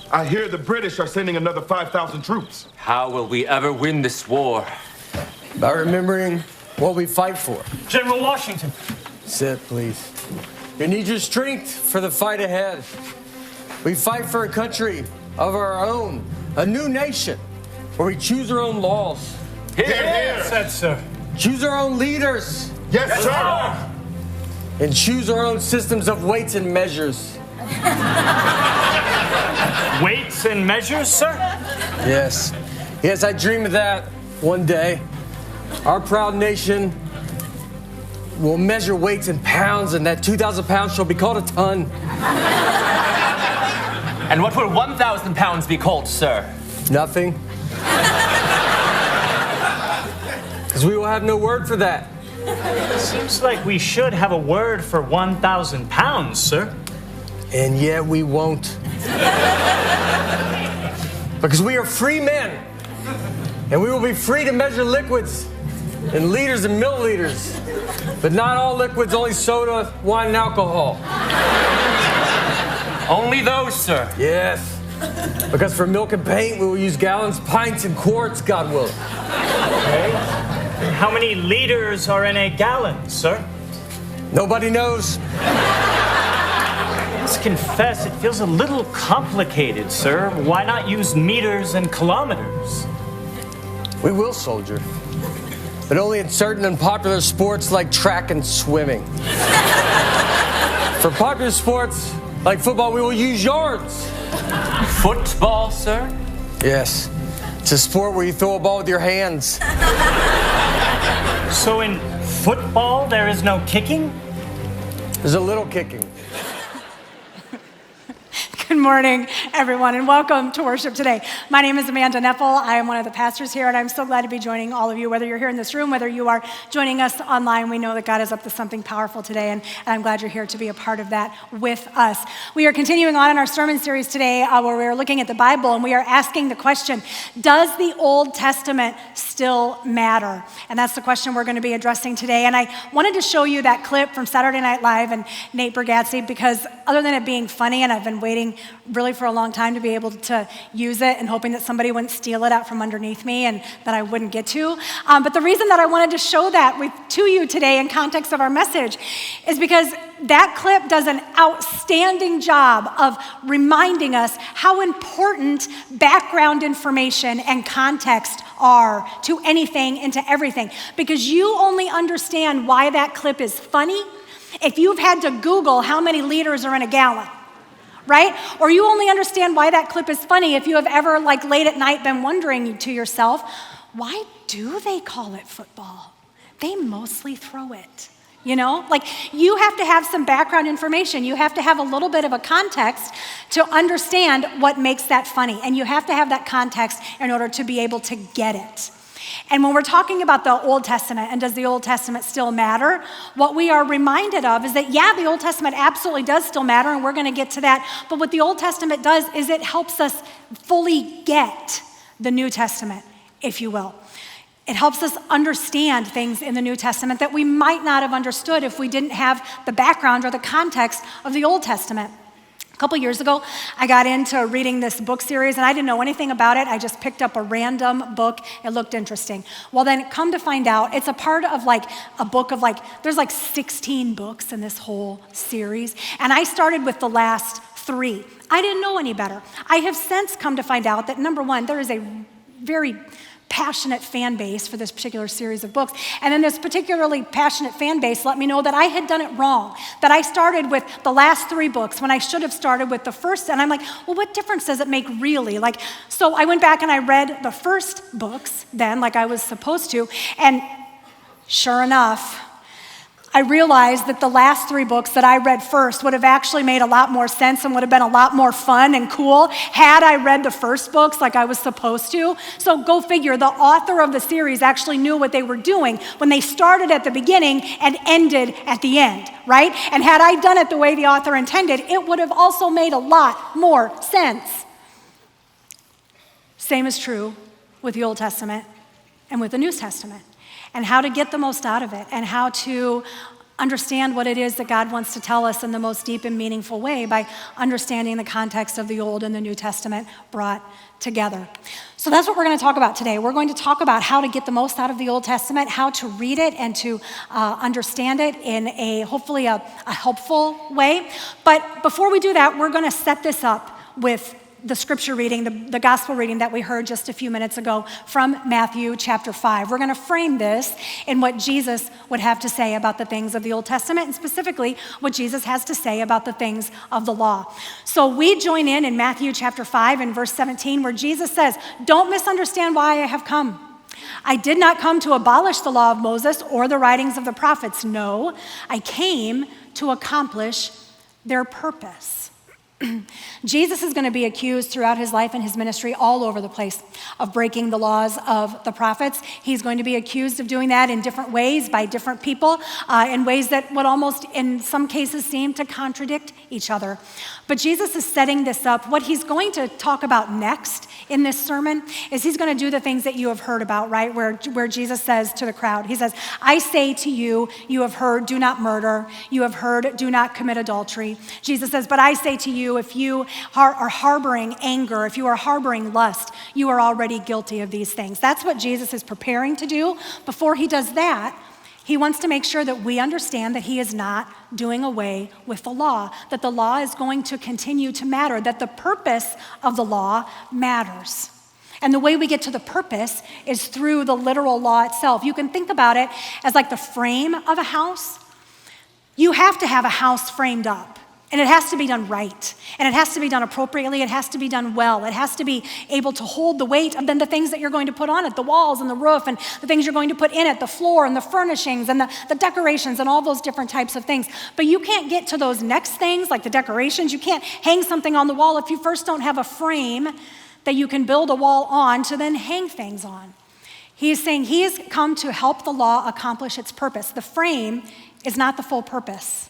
I hear the British are sending another 5,000 troops. How will we ever win this war? By remembering what we fight for. General Washington. Sit, please. You need your strength for the fight ahead. We fight for a country of our own, a new nation, where we choose our own laws. Here. Said, sir. Choose our own leaders. Yes, sir. And choose our own systems of weights and measures. Weights and measures, sir? Yes. Yes, I dream of that one day. Our proud nation will measure weights in pounds, and that 2,000 pounds shall be called a ton. And what will 1,000 pounds be called, sir? Nothing. Because we will have no word for that. Seems like we should have a word for 1,000 pounds, sir. And yet we won't. Because we are free men. And we will be free to measure liquids in liters and milliliters. But not all liquids, only soda, wine, and alcohol. Only those, sir. Yes. Because for milk and paint, we will use gallons, pints, and quarts, God willing. Okay. How many liters are in a gallon, sir? Nobody knows. Let's confess, it feels a little complicated, sir. Why not use meters and kilometers? We will, soldier. But only in certain unpopular sports like track and swimming. For popular sports like football, we will use yards. Football, sir? Yes. It's a sport where you throw a ball with your hands. So in football, there is no kicking? There's a little kicking. Good morning, everyone, and welcome to worship today. My name is Amanda Neppl. I am one of the pastors here, and I'm so glad to be joining all of you, whether you're here in this room, whether you are joining us online. We know that God is up to something powerful today, and I'm glad you're here to be a part of that with us. We are continuing on in our sermon series today where we are looking at the Bible, and we are asking the question, does the Old Testament still matter? And that's the question we're going to be addressing today. And I wanted to show you that clip from Saturday Night Live and Nate Bargatze, because other than it being funny, and I've been waiting really for a long time to be able to use it and hoping that somebody wouldn't steal it out from underneath me and that I wouldn't get to. But the reason that I wanted to show that to you today in context of our message is because that clip does an outstanding job of reminding us how important background information and context are to anything and to everything. Because you only understand why that clip is funny if you've had to Google how many liters are in a gallon. Right? Or you only understand why that clip is funny if you have ever, late at night been wondering to yourself, why do they call it football? They mostly throw it. You know, you have to have some background information. You have to have a little bit of a context to understand what makes that funny. And you have to have that context in order to be able to get it. And when we're talking about the Old Testament and does the Old Testament still matter, what we are reminded of is that, the Old Testament absolutely does still matter, and we're going to get to that. But what the Old Testament does is it helps us fully get the New Testament, if you will. It helps us understand things in the New Testament that we might not have understood if we didn't have the background or the context of the Old Testament. A couple years ago, I got into reading this book series, and I didn't know anything about it. I just picked up a random book. It looked interesting. Well, then come to find out, it's a part of a book of there's 16 books in this whole series. And I started with the last 3. I didn't know any better. I have since come to find out that, number one, there is a very passionate fan base for this particular series of books. And then this particularly passionate fan base let me know that I had done it wrong, that I started with the last 3 books when I should have started with the first. And I'm like, well, what difference does it make really? So I went back and I read the first books then, like I was supposed to. And sure enough, I realized that the last 3 books that I read first would have actually made a lot more sense and would have been a lot more fun and cool had I read the first books like I was supposed to. So go figure, the author of the series actually knew what they were doing when they started at the beginning and ended at the end, right? And had I done it the way the author intended, it would have also made a lot more sense. Same is true with the Old Testament and with the New Testament, and how to get the most out of it, and how to understand what it is that God wants to tell us in the most deep and meaningful way by understanding the context of the Old and the New Testament brought together. So that's what we're going to talk about today. We're going to talk about how to get the most out of the Old Testament, how to read it and to understand it in hopefully a helpful way. But before we do that, we're going to set this up with the scripture reading, the gospel reading that we heard just a few minutes ago from Matthew chapter 5. We're going to frame this in what Jesus would have to say about the things of the Old Testament, and specifically what Jesus has to say about the things of the law. So we join in Matthew chapter 5 and verse 17, where Jesus says, "Don't misunderstand why I have come. I did not come to abolish the law of Moses or the writings of the prophets. No, I came to accomplish their purpose." Jesus is going to be accused throughout his life and his ministry all over the place of breaking the laws of the prophets. He's going to be accused of doing that in different ways by different people, in ways that would almost in some cases seem to contradict each other. But Jesus is setting this up. What he's going to talk about next in this sermon is he's going to do the things that you have heard about, right? Where Jesus says to the crowd, he says, "I say to you, you have heard, do not murder. You have heard, do not commit adultery." Jesus says, "But I say to you, if you are harboring anger, if you are harboring lust, you are already guilty of these things." That's what Jesus is preparing to do. Before he does that, he wants to make sure that we understand that he is not doing away with the law, that the law is going to continue to matter, that the purpose of the law matters. And the way we get to the purpose is through the literal law itself. You can think about it as like the frame of a house. You have to have a house framed up. And it has to be done right. And it has to be done appropriately. It has to be done well. It has to be able to hold the weight of then the things that you're going to put on it, the walls and the roof and the things you're going to put in it, the floor and the furnishings and the decorations and all those different types of things. But you can't get to those next things like the decorations. You can't hang something on the wall if you first don't have a frame that you can build a wall on to then hang things on. He is saying he has come to help the law accomplish its purpose. The frame is not the full purpose.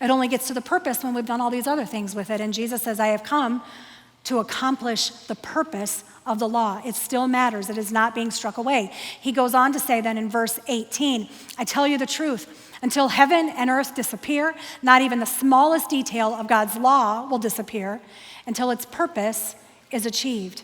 It only gets to the purpose when we've done all these other things with it. And Jesus says, "I have come to accomplish the purpose of the law." It still matters. It is not being struck away. He goes on to say then in verse 18, "I tell you the truth, until heaven and earth disappear, not even the smallest detail of God's law will disappear until its purpose is achieved."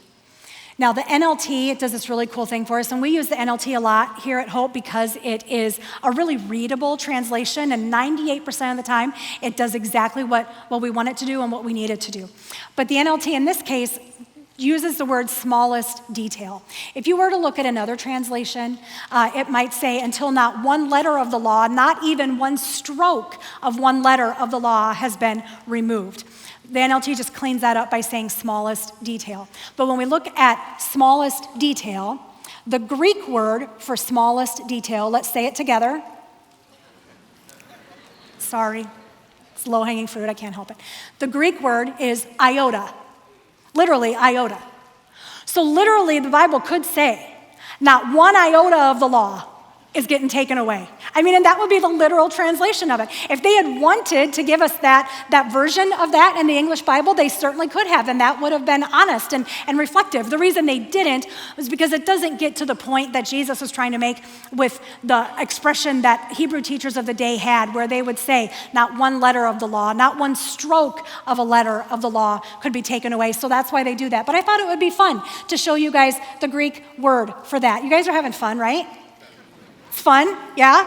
Now, the NLT, it does this really cool thing for us, and we use the NLT a lot here at Hope because it is a really readable translation, and 98% of the time, it does exactly what we want it to do and what we need it to do. But the NLT, in this case, uses the word smallest detail. If you were to look at another translation, it might say, "Until not one letter of the law, not even one stroke of one letter of the law has been removed." The NLT just cleans that up by saying smallest detail. But when we look at smallest detail, the Greek word for smallest detail, let's say it together. Sorry, it's low-hanging fruit, I can't help it. The Greek word is iota, literally iota. So literally the Bible could say, not one iota of the law is getting taken away. I mean, and that would be the literal translation of it. If they had wanted to give us that version of that in the English Bible, they certainly could have, and that would have been honest and reflective. The reason they didn't was because it doesn't get to the point that Jesus was trying to make with the expression that Hebrew teachers of the day had, where they would say, not one letter of the law, not one stroke of a letter of the law could be taken away. So that's why they do that. But I thought it would be fun to show you guys the Greek word for that. You guys are having fun, right? It's fun, yeah?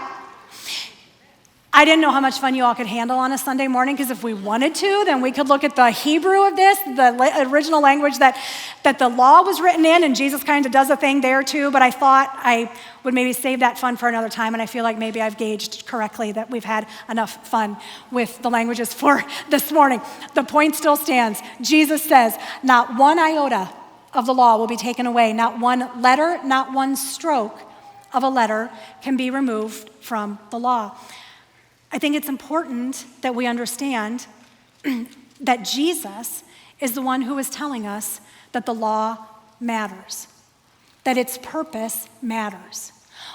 I didn't know how much fun you all could handle on a Sunday morning, because if we wanted to, then we could look at the Hebrew of this, the original language that the law was written in, and Jesus kind of does a thing there too, but I thought I would maybe save that fun for another time, and I feel like maybe I've gauged correctly that we've had enough fun with the languages for this morning. The point still stands. Jesus says, not one iota of the law will be taken away, not one letter, not one stroke of a letter can be removed from the law. I think it's important that we understand that Jesus is the one who is telling us that the law matters, that its purpose matters.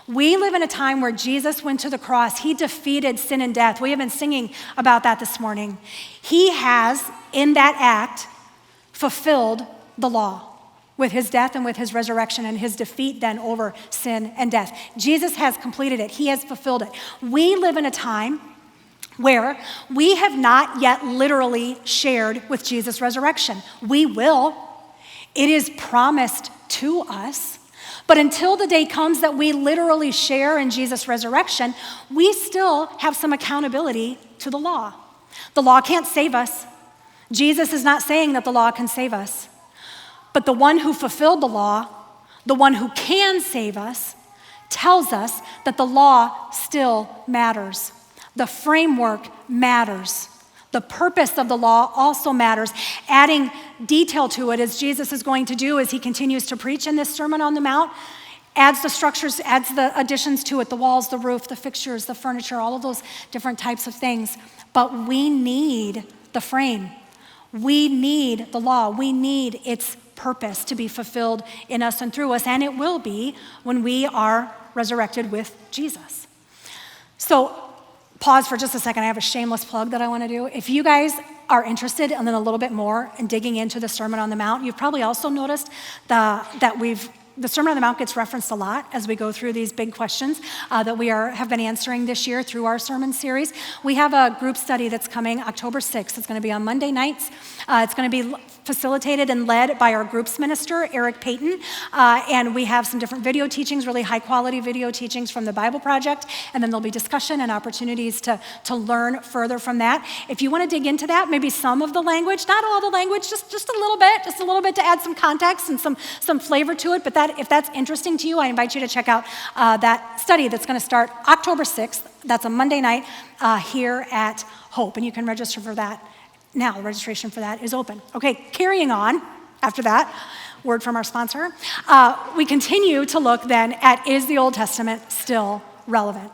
We live in a time where Jesus went to the cross. He defeated sin and death. We have been singing about that this morning. He has, in that act, fulfilled the law. with his death and with his resurrection and his defeat then over sin and death. Jesus has completed it. He has fulfilled it. We live in a time where we have not yet literally shared with Jesus' resurrection. We will. It is promised to us. But until the day comes that we literally share in Jesus' resurrection, we still have some accountability to the law. The law can't save us. Jesus is not saying that the law can save us. But the one who fulfilled the law, the one who can save us, tells us that the law still matters. The framework matters. The purpose of the law also matters. Adding detail to it, as Jesus is going to do as he continues to preach in this Sermon on the Mount, adds the structures, adds the additions to it, the walls, the roof, the fixtures, the furniture, all of those different types of things. But we need the frame. We need the law. We need its purpose to be fulfilled in us and through us, and it will be when we are resurrected with Jesus. So pause for just a second. I have a shameless plug that I want to do. If you guys are interested in a little bit more in digging into the Sermon on the Mount, you've probably also noticed that the Sermon on the Mount gets referenced a lot as we go through these big questions that we have been answering this year through our sermon series. We have a group study that's coming October 6th. It's going to be on Monday nights. It's going to be facilitated and led by our groups minister, Eric Payton. And we have some different video teachings, really high quality video teachings from the Bible Project. And then there'll be discussion and opportunities to learn further from that. If you want to dig into that, maybe some of the language, not all the language, just a little bit to add some context and some flavor to it. But if that's interesting to you, I invite you to check out that study that's going to start October 6th. That's a Monday night here at Hope. And you can register for that now. The registration for that is open. Okay, carrying on after that, word from our sponsor. We continue to look then at, is the Old Testament still relevant?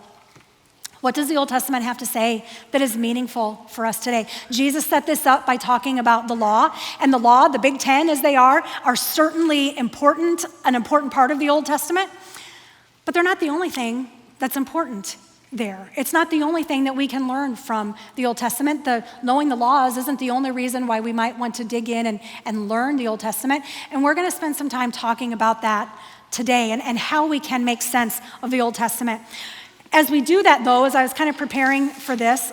What does the Old Testament have to say that is meaningful for us today? Jesus set this up by talking about the law, and the law, the Big Ten as they are certainly important, an important part of the Old Testament, but they're not the only thing that's important there. It's not the only thing that we can learn from the Old Testament. Knowing the laws isn't the only reason why we might want to dig in and learn the Old Testament, and we're going to spend some time talking about that today and how we can make sense of the Old Testament. As we do that, though, as I was kind of preparing for this,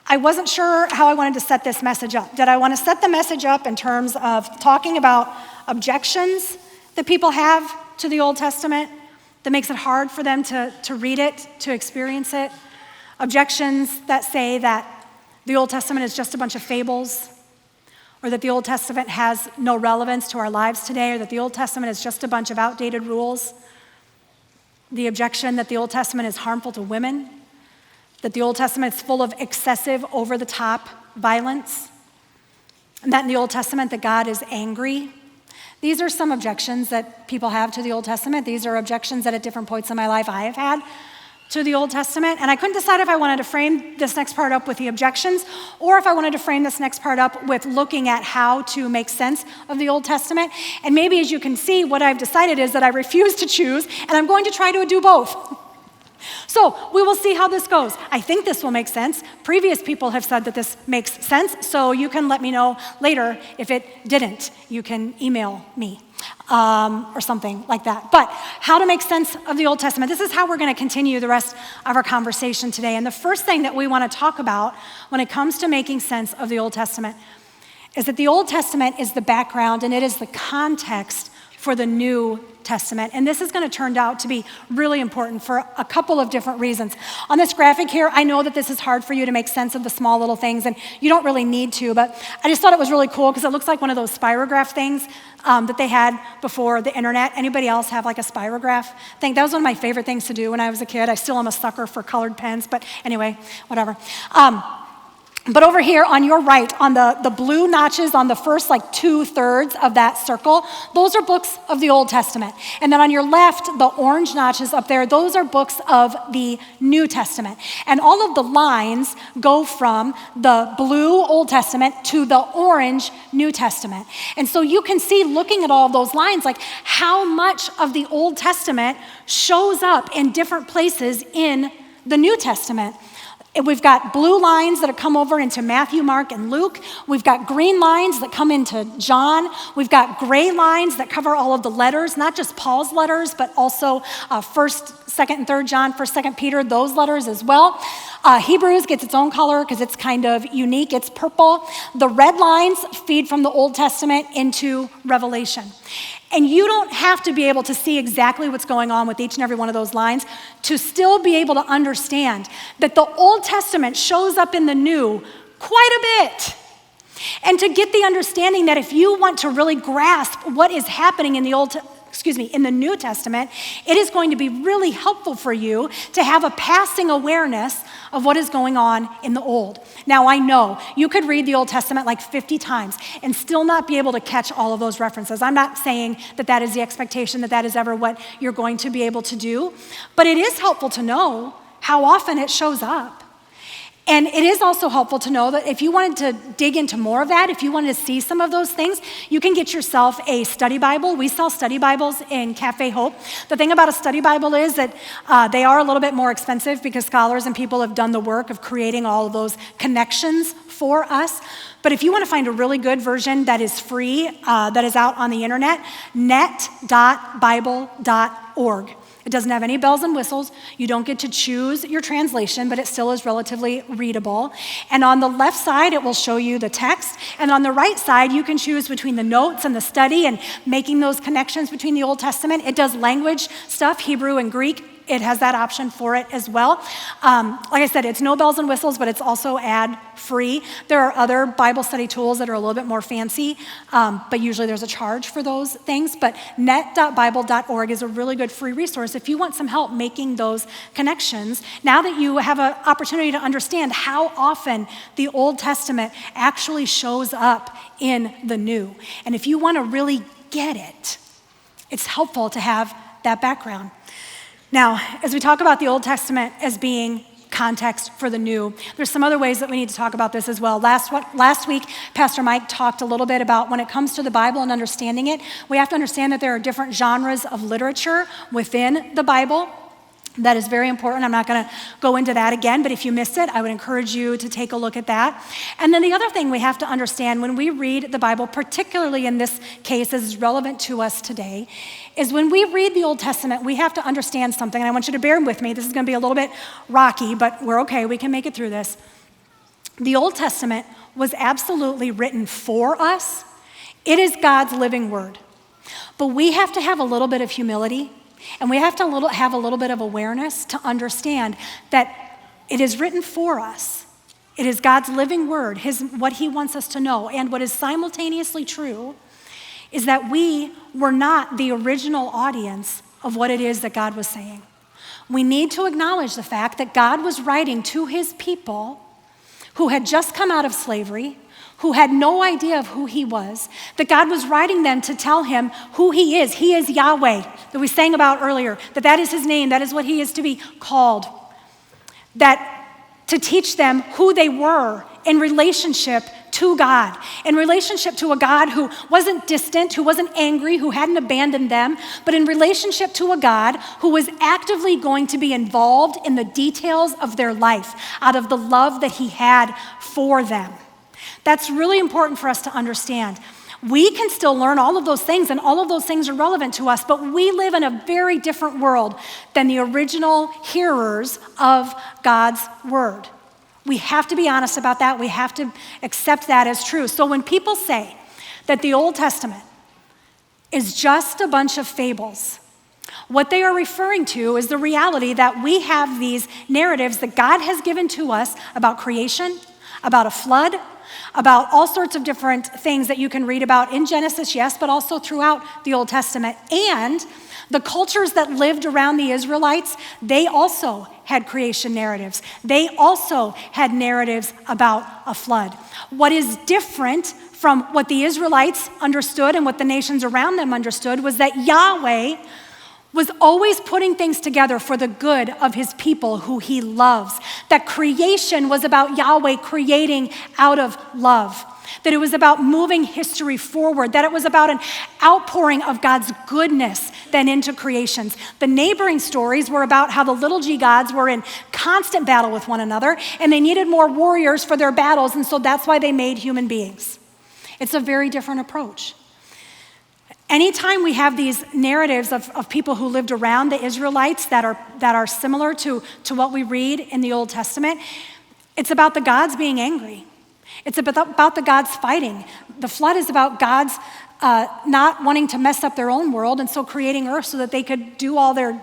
I wasn't sure how I wanted to set this message up. Did I want to set the message up in terms of talking about objections that people have to the Old Testament that makes it hard for them to read it, to experience it? Objections that say that the Old Testament is just a bunch of fables, or that the Old Testament has no relevance to our lives today, or that the Old Testament is just a bunch of outdated rules. The objection that the Old Testament is harmful to women, that the Old Testament is full of excessive, over-the-top violence, and that in the Old Testament that God is angry. These are some objections that people have to the Old Testament. These are objections that at different points in my life I have had to the Old Testament, and I couldn't decide if I wanted to frame this next part up with the objections or if I wanted to frame this next part up with looking at how to make sense of the Old Testament. And maybe as you can see, what I've decided is that I refuse to choose, and I'm going to try to do both. So we will see how this goes. I think this will make sense. Previous people have said that this makes sense, so you can let me know later if it didn't. You can email me or something like that. But how to make sense of the Old Testament. This is how we're going to continue the rest of our conversation today. And the first thing that we want to talk about when it comes to making sense of the Old Testament is that the Old Testament is the background and it is the context for the New Testament. And this is going to turn out to be really important for a couple of different reasons. On this graphic here, I know that this is hard for you to make sense of the small little things, and you don't really need to, but I just thought it was really cool because it looks like one of those spirograph things that they had before the internet. Anybody else have like a spirograph thing? That was one of my favorite things to do when I was a kid. I still am a sucker for colored pens, but anyway, whatever. But over here on your right, on the blue notches on the first like 2/3 of that circle, those are books of the Old Testament. And then on your left, the orange notches up there, those are books of the New Testament. And all of the lines go from the blue Old Testament to the orange New Testament. And so you can see, looking at all of those lines, like how much of the Old Testament shows up in different places in the New Testament. We've got blue lines that come over into Matthew, Mark, and Luke. We've got green lines that come into John. We've got gray lines that cover all of the letters, not just Paul's letters, but also 1st, 2nd, and 3rd John, 1st, 2nd Peter, those letters as well. Hebrews gets its own color because it's kind of unique. It's purple. The red lines feed from the Old Testament into Revelation. And you don't have to be able to see exactly what's going on with each and every one of those lines to still be able to understand that the Old Testament shows up in the New quite a bit. And to get the understanding that if you want to really grasp what is happening in the New Testament, it is going to be really helpful for you to have a passing awareness of what is going on in the Old. Now, I know you could read the Old Testament like 50 times and still not be able to catch all of those references. I'm not saying that that is the expectation, that that is ever what you're going to be able to do, but it is helpful to know how often it shows up. And it is also helpful to know that if you wanted to dig into more of that, if you wanted to see some of those things, you can get yourself a study Bible. We sell study Bibles in Cafe Hope. The thing about a study Bible is that they are a little bit more expensive because scholars and people have done the work of creating all of those connections for us. But if you want to find a really good version that is free, that is out on the internet, net.bible.org. It doesn't have any bells and whistles. You don't get to choose your translation, but it still is relatively readable. And on the left side, it will show you the text. And on the right side, you can choose between the notes and the study and making those connections between the Old Testament. It does language stuff, Hebrew and Greek. It has that option for it as well. Like I said, it's no bells and whistles, but it's also ad-free. There are other Bible study tools that are a little bit more fancy, but usually there's a charge for those things. But net.bible.org is a really good free resource if you want some help making those connections. Now that you have an opportunity to understand how often the Old Testament actually shows up in the New. And if you want to really get it, it's helpful to have that background. Now, as we talk about the Old Testament as being context for the New, there's some other ways that we need to talk about this as well. Last week, Pastor Mike talked a little bit about when it comes to the Bible and understanding it, we have to understand that there are different genres of literature within the Bible. That is very important. I'm not going to go into that again, but if you missed it, I would encourage you to take a look at that. And then the other thing we have to understand when we read the Bible, particularly in this case, as is relevant to us today, is when we read the Old Testament, we have to understand something, and I want you to bear with me. This is going to be a little bit rocky, but we're okay. We can make it through this. The Old Testament was absolutely written for us. It is God's living word. But we have to have a little bit of humility. And we have to have a little bit of awareness to understand that it is written for us. It is God's living word, what he wants us to know. And what is simultaneously true is that we were not the original audience of what it is that God was saying. We need to acknowledge the fact that God was writing to his people who had just come out of slavery, who had no idea of who he was, that God was writing them to tell him who he is. He is Yahweh, that we sang about earlier, that is his name, that is what he is to be called. That to teach them who they were in relationship to God, in relationship to a God who wasn't distant, who wasn't angry, who hadn't abandoned them, but in relationship to a God who was actively going to be involved in the details of their life out of the love that he had for them. That's really important for us to understand. We can still learn all of those things, and all of those things are relevant to us, but we live in a very different world than the original hearers of God's word. We have to be honest about that. We have to accept that as true. So when people say that the Old Testament is just a bunch of fables, what they are referring to is the reality that we have these narratives that God has given to us about creation, about a flood, about all sorts of different things that you can read about in Genesis, yes, but also throughout the Old Testament. And the cultures that lived around the Israelites, they also had creation narratives. They also had narratives about a flood. What is different from what the Israelites understood and what the nations around them understood was that Yahweh was always putting things together for the good of his people who he loves. That creation was about Yahweh creating out of love. That it was about moving history forward. That it was about an outpouring of God's goodness then into creations. The neighboring stories were about how the little g gods were in constant battle with one another, and they needed more warriors for their battles, and so that's why they made human beings. It's a very different approach. Anytime we have these narratives of people who lived around the Israelites that are similar to what we read in the Old Testament, it's about the gods being angry. It's about the gods fighting. The flood is about gods not wanting to mess up their own world, and so creating earth so that they could do all their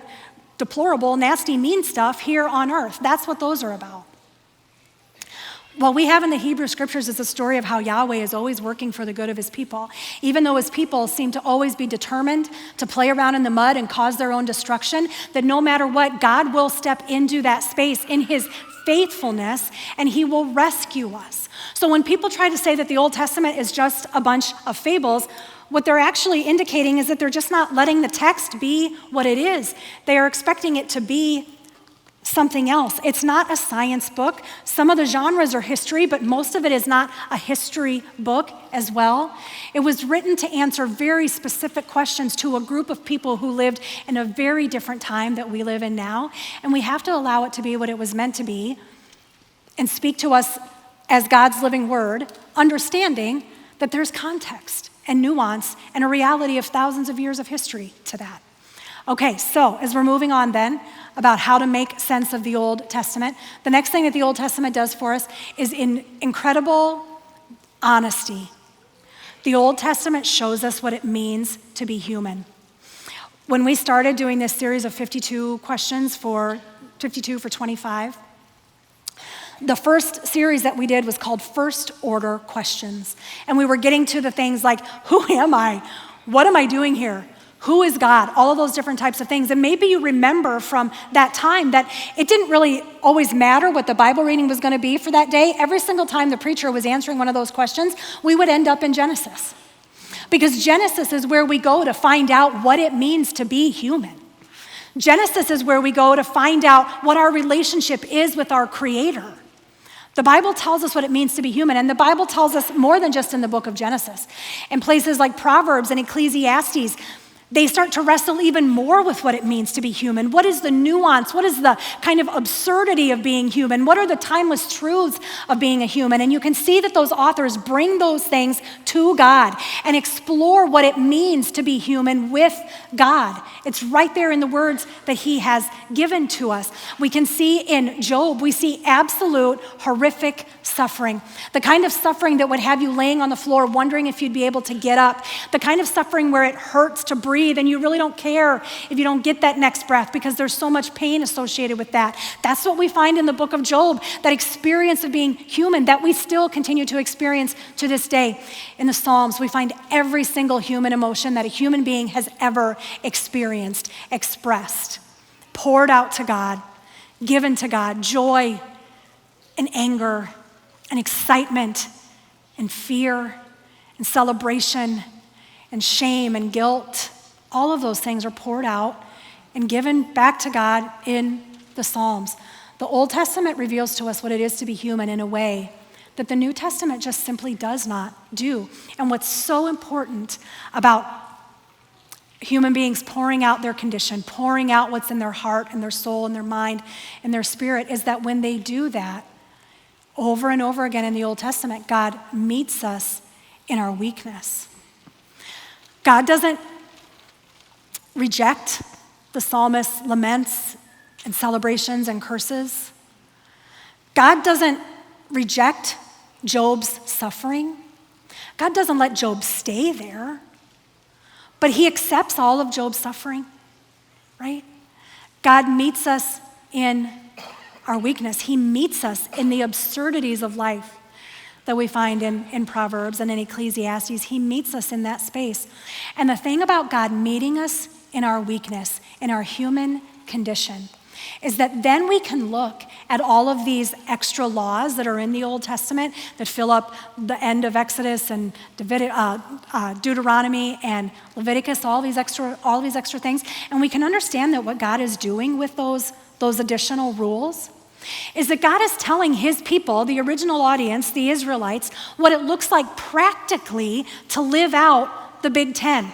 deplorable, nasty, mean stuff here on earth. That's what those are about. What we have in the Hebrew scriptures is a story of how Yahweh is always working for the good of his people. Even though his people seem to always be determined to play around in the mud and cause their own destruction, that no matter what, God will step into that space in his faithfulness and he will rescue us. So when people try to say that the Old Testament is just a bunch of fables, what they're actually indicating is that they're just not letting the text be what it is. They are expecting it to be something else. It's not a science book. Some of the genres are history, but most of it is not a history book as well. It was written to answer very specific questions to a group of people who lived in a very different time that we live in now, and we have to allow it to be what it was meant to be and speak to us as God's living word, understanding that there's context and nuance and a reality of thousands of years of history to that. Okay, so as we're moving on then about how to make sense of the Old Testament, the next thing that the Old Testament does for us is in incredible honesty. The Old Testament shows us what it means to be human. When we started doing this series of 52 questions for 52 for 25, the first series that we did was called First Order Questions. And we were getting to the things like, who am I? What am I doing here? Who is God? All of those different types of things. And maybe you remember from that time that it didn't really always matter what the Bible reading was going to be for that day. Every single time the preacher was answering one of those questions, we would end up in Genesis. Because Genesis is where we go to find out what it means to be human. Genesis is where we go to find out what our relationship is with our Creator. The Bible tells us what it means to be human, and the Bible tells us more than just in the book of Genesis. In places like Proverbs and Ecclesiastes, they start to wrestle even more with what it means to be human. What is the nuance? What is the kind of absurdity of being human? What are the timeless truths of being a human? And you can see that those authors bring those things to God and explore what it means to be human with God. It's right there in the words that he has given to us. We can see in Job, we see absolute horrific suffering. The kind of suffering that would have you laying on the floor wondering if you'd be able to get up. The kind of suffering where it hurts to breathe and you really don't care if you don't get that next breath because there's so much pain associated with that. That's what we find in the book of Job, that experience of being human that we still continue to experience to this day. In the Psalms, we find every single human emotion that a human being has ever experienced, expressed, poured out to God, given to God, joy and anger and excitement and fear and celebration and shame and guilt. All of those things are poured out and given back to God in the Psalms. The Old Testament reveals to us what it is to be human in a way that the New Testament just simply does not do. And what's so important about human beings pouring out their condition, pouring out what's in their heart and their soul and their mind and their spirit is that when they do that, over and over again in the Old Testament, God meets us in our weakness. God doesn't reject the psalmist's laments and celebrations and curses. God doesn't reject Job's suffering. God doesn't let Job stay there, but he accepts all of Job's suffering, right? God meets us in our weakness. He meets us in the absurdities of life that we find in Proverbs and in Ecclesiastes. He meets us in that space. And the thing about God meeting us in our weakness, in our human condition, is that then we can look at all of these extra laws that are in the Old Testament that fill up the end of Exodus and Deuteronomy and Leviticus, all these extra things, and we can understand that what God is doing with those additional rules is that God is telling his people, the original audience, the Israelites, what it looks like practically to live out the Big Ten.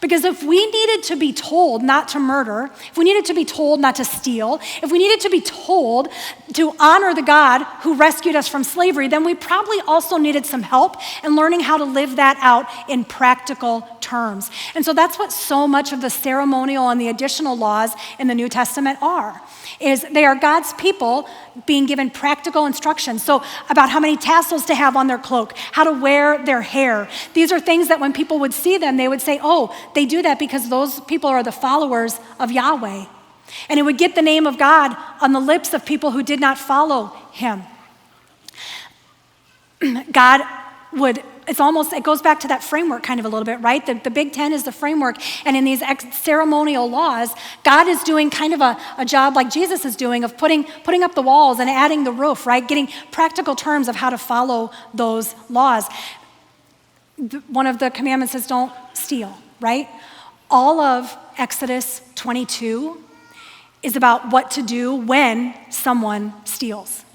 Because if we needed to be told not to murder, if we needed to be told not to steal, if we needed to be told to honor the God who rescued us from slavery, then we probably also needed some help in learning how to live that out in practical terms. And so that's what so much of the ceremonial and the additional laws in the New Testament are, is they are God's people being given practical instructions. So about how many tassels to have on their cloak, how to wear their hair. These are things that when people would see them, they would say, oh, they do that because those people are the followers of Yahweh. And it would get the name of God on the lips of people who did not follow him. God would, it goes back to that framework kind of a little bit, right? The Big Ten is the framework. And in these ceremonial laws, God is doing kind of a job like Jesus is doing of putting up the walls and adding the roof, right? Getting practical terms of how to follow those laws. One of the commandments is don't steal, right? All of Exodus 22 is about what to do when someone steals.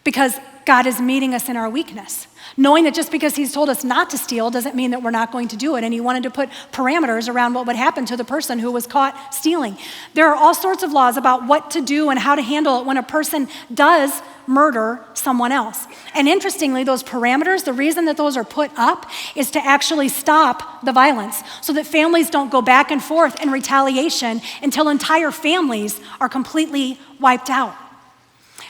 Because God is meeting us in our weakness. Knowing that just because he's told us not to steal doesn't mean that we're not going to do it. And he wanted to put parameters around what would happen to the person who was caught stealing. There are all sorts of laws about what to do and how to handle it when a person does murder someone else. And interestingly, those parameters, the reason that those are put up is to actually stop the violence so that families don't go back and forth in retaliation until entire families are completely wiped out.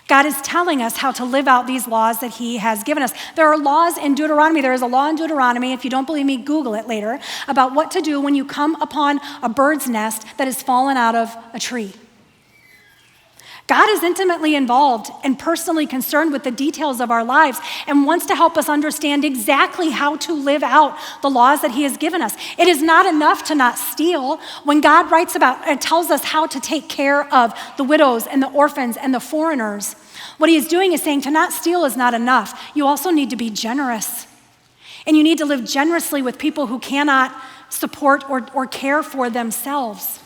God is telling us how to live out these laws that he has given us. There are laws in Deuteronomy. There is a law in Deuteronomy, if you don't believe me, Google it later, about what to do when you come upon a bird's nest that has fallen out of a tree. God is intimately involved and personally concerned with the details of our lives and wants to help us understand exactly how to live out the laws that he has given us. It is not enough to not steal. When God writes about and tells us how to take care of the widows and the orphans and the foreigners, what he is doing is saying to not steal is not enough. You also need to be generous. And you need to live generously with people who cannot support or care for themselves.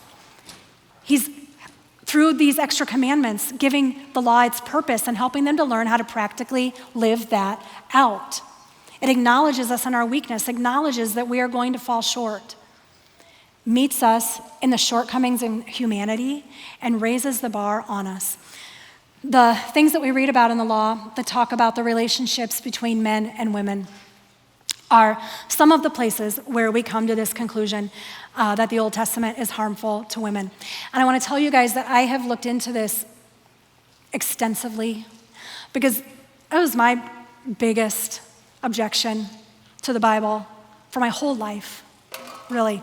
He's through these extra commandments, giving the law its purpose and helping them to learn how to practically live that out. It acknowledges us in our weakness, acknowledges that we are going to fall short, meets us in the shortcomings in humanity, and raises the bar on us. The things that we read about in the law that talk about the relationships between men and women are some of the places where we come to this conclusion that the Old Testament is harmful to women. And I want to tell you guys that I have looked into this extensively because it was my biggest objection to the Bible for my whole life, really.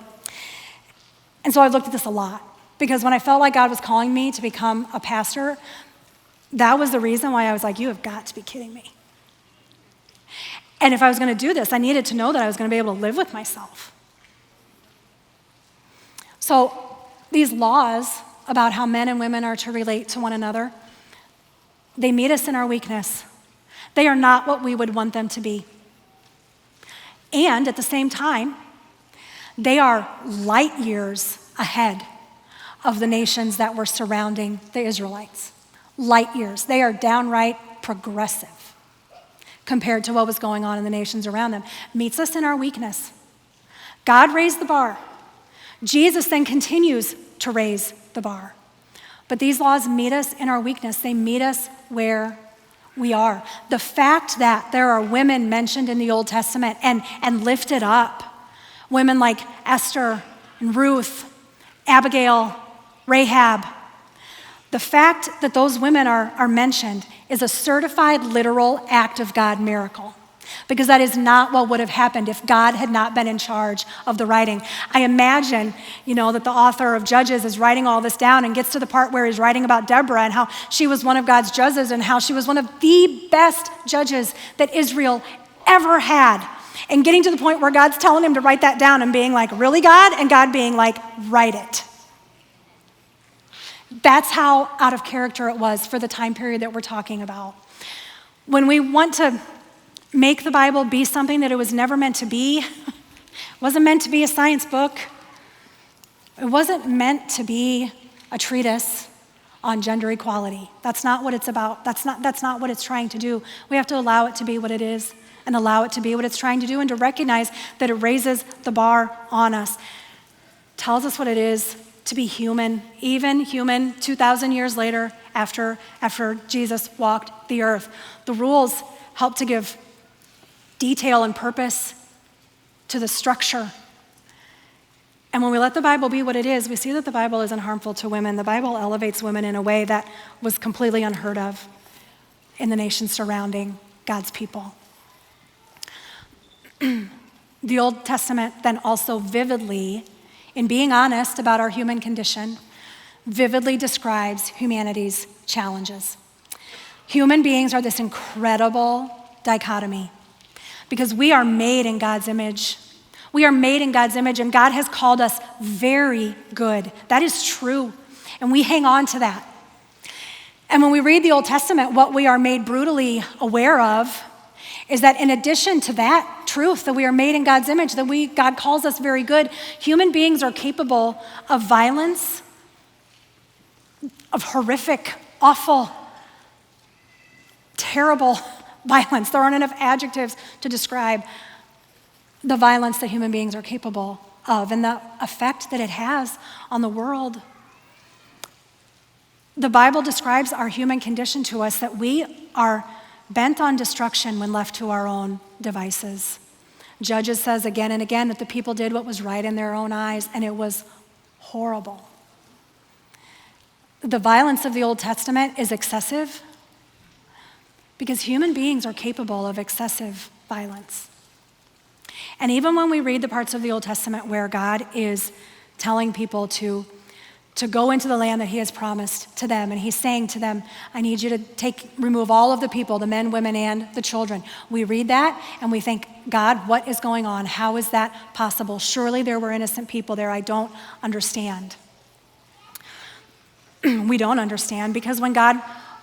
And so I've looked at this a lot because when I felt like God was calling me to become a pastor, that was the reason why I was like, you have got to be kidding me. And if I was going to do this, I needed to know that I was going to be able to live with myself. So these laws about how men and women are to relate to one another, they meet us in our weakness. They are not what we would want them to be. And at the same time, they are light years ahead of the nations that were surrounding the Israelites. Light years. They are downright progressive compared to what was going on in the nations around them. Meets us in our weakness. God raised the bar. Jesus then continues to raise the bar. But these laws meet us in our weakness. They meet us where we are. The fact that there are women mentioned in the Old Testament and lifted up, women like Esther and Ruth, Abigail, Rahab, the fact that those women are mentioned is a certified literal act of God miracle, because that is not what would have happened if God had not been in charge of the writing. I imagine, that the author of Judges is writing all this down and gets to the part where he's writing about Deborah and how she was one of God's judges and how she was one of the best judges that Israel ever had. And getting to the point where God's telling him to write that down and being like, really, God? And God being like, write it. That's how out of character it was for the time period that we're talking about. When we want to make the Bible be something that it was never meant to be, it wasn't meant to be a science book. It wasn't meant to be a treatise on gender equality. That's not what it's about. That's not what it's trying to do. We have to allow it to be what it is and allow it to be what it's trying to do and to recognize that it raises the bar on us. tells us what it is to be human, even human 2,000 years later after Jesus walked the earth. The rules help to give detail and purpose to the structure. And when we let the Bible be what it is, we see that the Bible isn't harmful to women. The Bible elevates women in a way that was completely unheard of in the nations surrounding God's people. The Old Testament then also vividly, in being honest about our human condition, vividly describes humanity's challenges. Human beings are this incredible dichotomy because we are made in God's image. We are made in God's image, and God has called us very good. That is true, and we hang on to that. And when we read the Old Testament, what we are made brutally aware of is that in addition to that truth, that we are made in God's image, that God calls us very good, human beings are capable of violence, of horrific, awful, terrible violence. There aren't enough adjectives to describe the violence that human beings are capable of and the effect that it has on the world. The Bible describes our human condition to us that we are bent on destruction when left to our own devices. Judges says again and again that the people did what was right in their own eyes, and it was horrible. The violence of the Old Testament is excessive because human beings are capable of excessive violence. And even when we read the parts of the Old Testament where God is telling people to go into the land that he has promised to them, and he's saying to them, I need you to remove all of the people, the men, women, and the children. We read that and we think, God, what is going on? How is that possible? Surely there were innocent people there. I don't understand. We don't understand because when God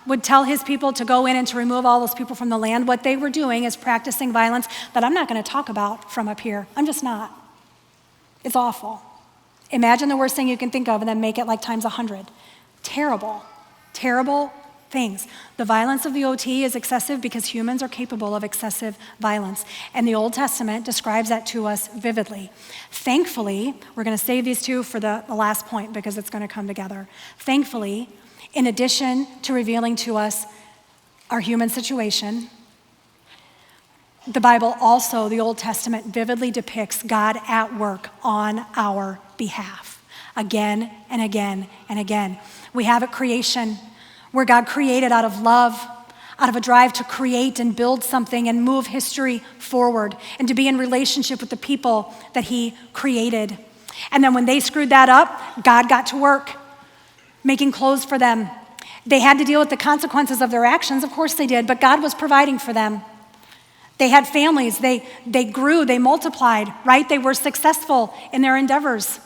would tell his people to go in and to remove all those people from the land, what they were doing is practicing violence that I'm not going to talk about from up here. I'm just not. It's awful. Imagine the worst thing you can think of and then make it like times 100. Terrible, terrible things. The violence of the OT is excessive because humans are capable of excessive violence. And the Old Testament describes that to us vividly. Thankfully, we're going to save these two for the last point because it's going to come together. Thankfully, in addition to revealing to us our human situation, the Bible also, the Old Testament, vividly depicts God at work on our behalf again and again and again. We have at creation where God created out of love, out of a drive to create and build something and move history forward and to be in relationship with the people that he created. And then when they screwed that up, God got to work making clothes for them. They had to deal with the consequences of their actions. Of course they did, but God was providing for them. They had families. They grew. They multiplied, right? They were successful in their endeavors.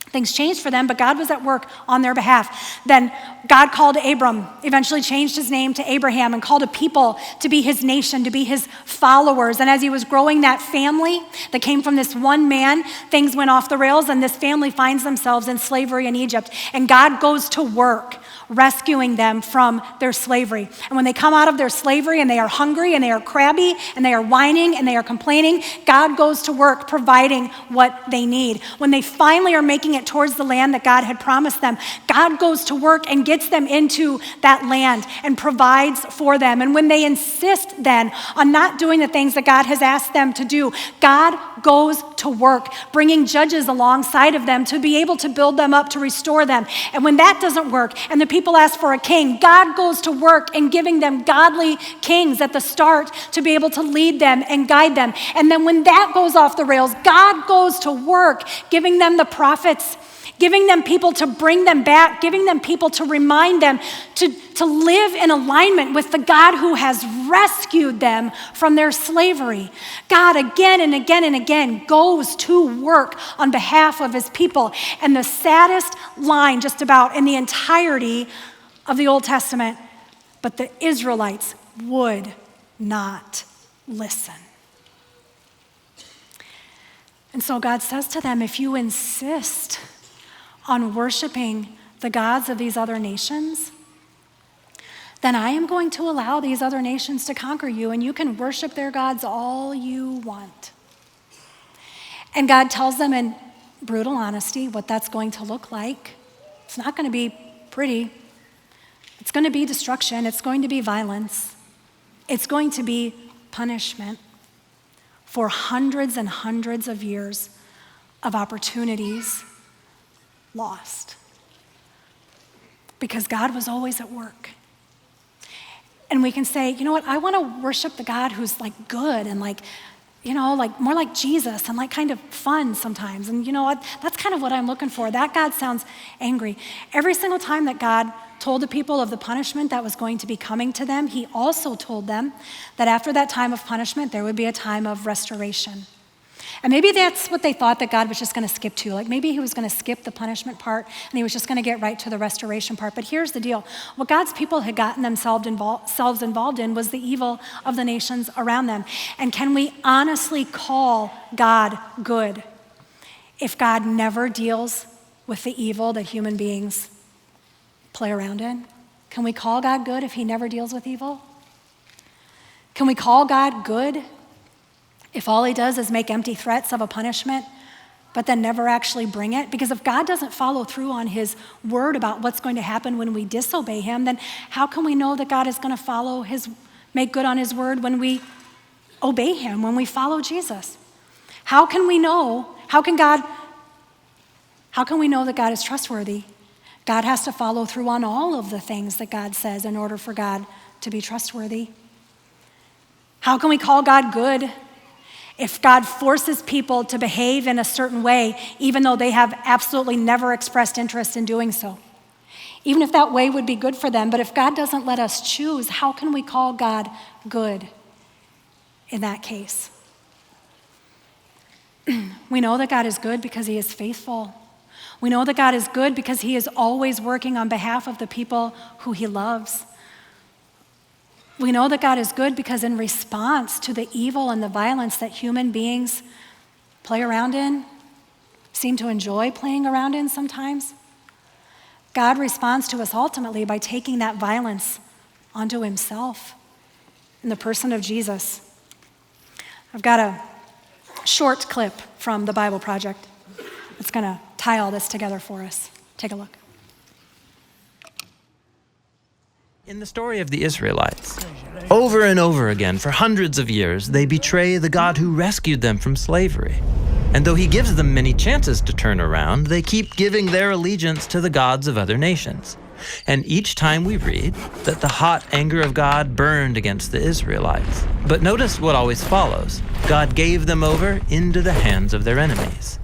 Things changed for them, but God was at work on their behalf. Then God called Abram, eventually changed his name to Abraham, and called a people to be his nation, to be his followers. And as he was growing that family that came from this one man, things went off the rails, and this family finds themselves in slavery in Egypt. And God goes to work rescuing them from their slavery. And when they come out of their slavery and they are hungry and they are crabby and they are whining and they are complaining, God goes to work providing what they need. When they finally are making it towards the land that God had promised them, God goes to work and gets them into that land and provides for them. And when they insist then on not doing the things that God has asked them to do, God goes to work, bringing judges alongside of them to be able to build them up, to restore them. And when that doesn't work and the people ask for a king, God goes to work in giving them godly kings at the start to be able to lead them and guide them. And then when that goes off the rails, God goes to work giving them the prophets, giving them people to bring them back, giving them people to remind them to live in alignment with the God who has rescued them from their slavery. God again and again and again goes to work on behalf of his people. And the saddest line just about in the entirety of the Old Testament, but the Israelites would not listen. And so God says to them, if you insist on worshiping the gods of these other nations, then I am going to allow these other nations to conquer you, and you can worship their gods all you want. And God tells them in brutal honesty, what that's going to look like. It's not going to be pretty. It's going to be destruction. It's going to be violence. It's going to be punishment for hundreds and hundreds of years of opportunities lost. Because God was always at work. And we can say, you know what, I want to worship the God who's like good and like, you know, like more like Jesus and like kind of fun sometimes. And you know what, that's kind of what I'm looking for. That God sounds angry. Every single time that God told the people of the punishment that was going to be coming to them, he also told them that after that time of punishment, there would be a time of restoration. And maybe that's what they thought that God was just going to skip to. Like maybe he was going to skip the punishment part and he was just going to get right to the restoration part. But here's the deal. What God's people had gotten themselves involved in was the evil of the nations around them. And can we honestly call God good if God never deals with the evil that human beings play around in? Can we call God good if he never deals with evil? Can we call God good if all he does is make empty threats of a punishment, but then never actually bring it? Because if God doesn't follow through on his word about what's going to happen when we disobey him, then how can we know that God is going to make good on his word when we obey him, when we follow Jesus? How can we know that God is trustworthy? God has to follow through on all of the things that God says in order for God to be trustworthy. How can we call God good if God forces people to behave in a certain way, even though they have absolutely never expressed interest in doing so? Even if that way would be good for them, but if God doesn't let us choose, how can we call God good in that case? We know that God is good because he is faithful. We know that God is good because he is always working on behalf of the people who he loves. We know that God is good because in response to the evil and the violence that human beings play around in, seem to enjoy playing around in sometimes, God responds to us ultimately by taking that violence onto himself in the person of Jesus. I've got a short clip from the Bible Project that's going to tie all this together for us. Take a look. In the story of the Israelites, over and over again, for hundreds of years, they betray the God who rescued them from slavery. And though he gives them many chances to turn around, they keep giving their allegiance to the gods of other nations. And each time we read that the hot anger of God burned against the Israelites. But notice what always follows. God gave them over into the hands of their enemies.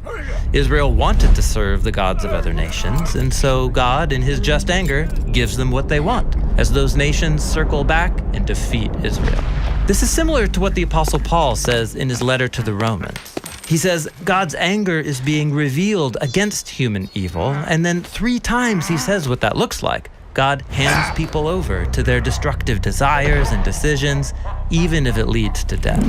Israel wanted to serve the gods of other nations, and so God, in his just anger, gives them what they want, as those nations circle back and defeat Israel. This is similar to what the Apostle Paul says in his letter to the Romans. He says God's anger is being revealed against human evil, and then 3 times he says what that looks like. God hands people over to their destructive desires and decisions, even if it leads to death.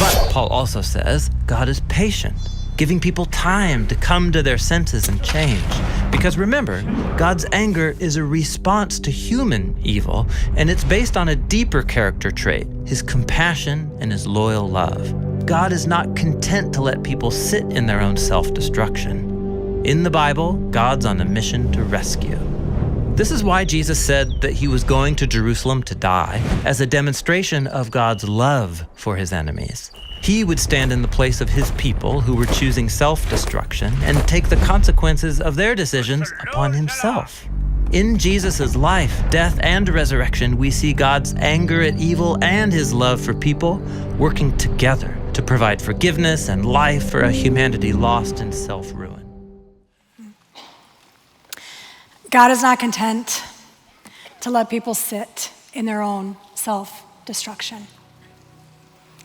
But Paul also says God is patient, giving people time to come to their senses and change. Because remember, God's anger is a response to human evil, and it's based on a deeper character trait, his compassion and his loyal love. God is not content to let people sit in their own self-destruction. In the Bible, God's on a mission to rescue. This is why Jesus said that he was going to Jerusalem to die, as a demonstration of God's love for his enemies. He would stand in the place of his people who were choosing self-destruction and take the consequences of their decisions upon himself. In Jesus' life, death, and resurrection, we see God's anger at evil and his love for people working together to provide forgiveness and life for a humanity lost in self-ruin. God is not content to let people sit in their own self-destruction.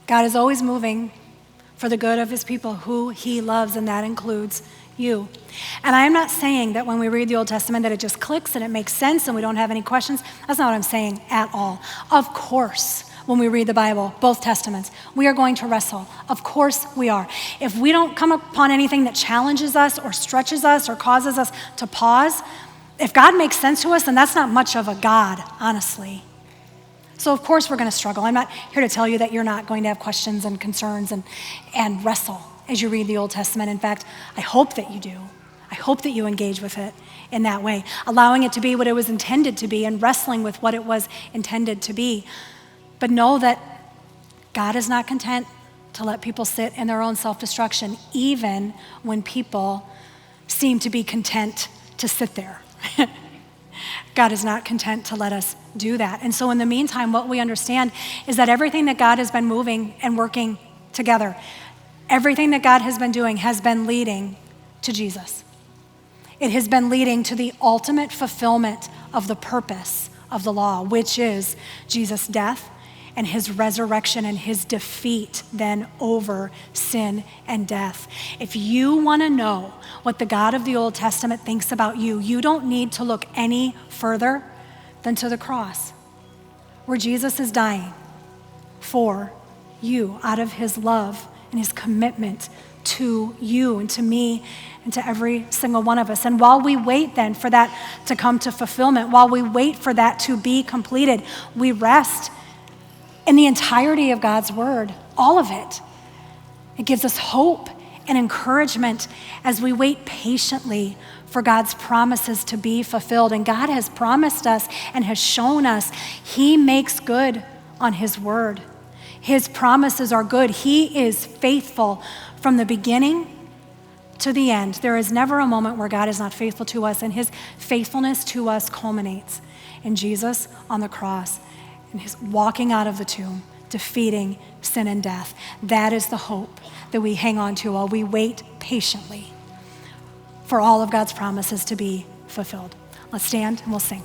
God is always moving for the good of his people who he loves, and that includes you. And I am not saying that when we read the Old Testament that it just clicks and it makes sense and we don't have any questions. That's not what I'm saying at all. Of course, when we read the Bible, both Testaments, we are going to wrestle. Of course we are. If we don't come upon anything that challenges us or stretches us or causes us to pause, if God makes sense to us, then that's not much of a God, honestly. So of course we're going to struggle. I'm not here to tell you that you're not going to have questions and concerns and wrestle as you read the Old Testament. In fact, I hope that you do. I hope that you engage with it in that way, allowing it to be what it was intended to be and wrestling with what it was intended to be. But know that God is not content to let people sit in their own self-destruction, even when people seem to be content to sit there. God is not content to let us do that. And so in the meantime, what we understand is that everything that God has been moving and working together, everything that God has been doing has been leading to Jesus. It has been leading to the ultimate fulfillment of the purpose of the law, which is Jesus' death and his resurrection and his defeat then over sin and death. If you want to know what the God of the Old Testament thinks about you, you don't need to look any further than to the cross, where Jesus is dying for you out of his love and his commitment to you and to me and to every single one of us. And while we wait then for that to come to fulfillment, while we wait for that to be completed, we rest in the entirety of God's word, all of it. It gives us hope and encouragement as we wait patiently for God's promises to be fulfilled. And God has promised us and has shown us he makes good on his word. His promises are good. He is faithful from the beginning to the end. There is never a moment where God is not faithful to us, and his faithfulness to us culminates in Jesus on the cross and his walking out of the tomb, defeating sin and death. That is the hope that we hang on to while we wait patiently for all of God's promises to be fulfilled. Let's stand and we'll sing.